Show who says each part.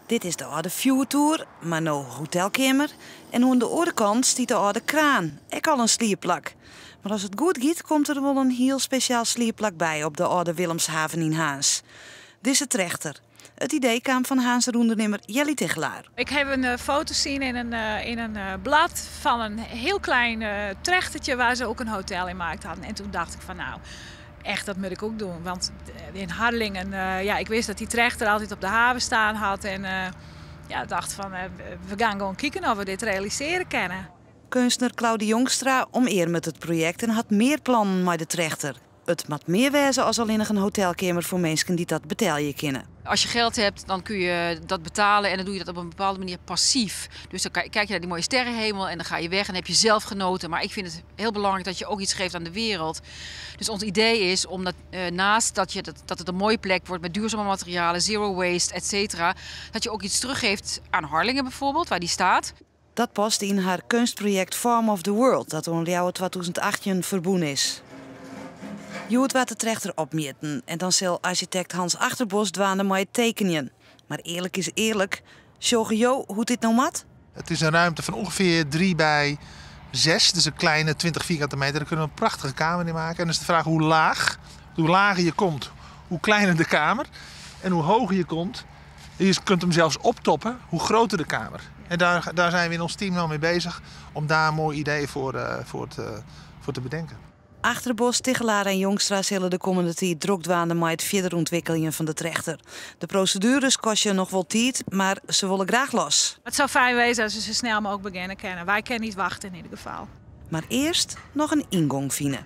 Speaker 1: Dit is de oude viewertour, maar no hotelkamer. En aan de andere kant stiet de oude kraan. Ik al een slierplak. Maar als het goed gaat, komt er wel een heel speciaal slierplak bij op de oude Willemshaven in Haans. Dit is het trechter. Het idee kwam van Haanse ondernemer Jelly Tegelaar.
Speaker 2: Ik heb een foto gezien in een blad van een heel klein trechtertje waar ze ook een hotel in gemaakt hadden. En toen dacht ik van nou, echt dat moet ik ook doen. Want in Harlingen, ik wist dat die trechter altijd op de haven staan had. En dacht van we gaan gewoon kijken of we dit realiseren kunnen.
Speaker 1: Kunstenaar Claudie Jongstra omeer met het project en had meer plannen met de trechter. Het moet meer wezen als alleen nog een hotelkamer voor mensen die dat betalen kunnen.
Speaker 3: Als je geld hebt, dan kun je dat betalen en dan doe je dat op een bepaalde manier passief. Dus dan kijk je naar die mooie sterrenhemel en dan ga je weg en heb je zelf genoten. Maar ik vind het heel belangrijk dat je ook iets geeft aan de wereld. Dus ons idee is om dat, naast dat het een mooie plek wordt met duurzame materialen, zero waste, et cetera, dat je ook iets teruggeeft aan Harlingen bijvoorbeeld, waar die staat.
Speaker 1: Dat past in haar kunstproject Farm of the World, dat onder jou 2018 verboen is. Je moet wat de trechter opmeten en dan zal architect Hans Achterbos dwaande maar tekenen. Maar eerlijk is eerlijk, sjogge jo hoe dit nou mat?
Speaker 4: Het is een ruimte van ongeveer 3 bij 6, dus een kleine 20 vierkante meter. Daar kunnen we een prachtige kamer in maken. En dan is de vraag hoe lager je komt, hoe kleiner de kamer. En hoe hoger je komt, je kunt hem zelfs optoppen, hoe groter de kamer. En daar zijn we in ons team nou mee bezig om daar een mooi idee voor te bedenken.
Speaker 1: Achterbos, Tegelaar en Jongstra zullen de komende tijd druk dwaande met het verder ontwikkelingen van de trechter. De procedures kosten nog wel tijd, maar ze willen graag los.
Speaker 2: Het zou fijn wezen als we zo snel mogelijk beginnen kennen. Wij kunnen niet wachten in ieder geval.
Speaker 1: Maar eerst nog een ingang vinden.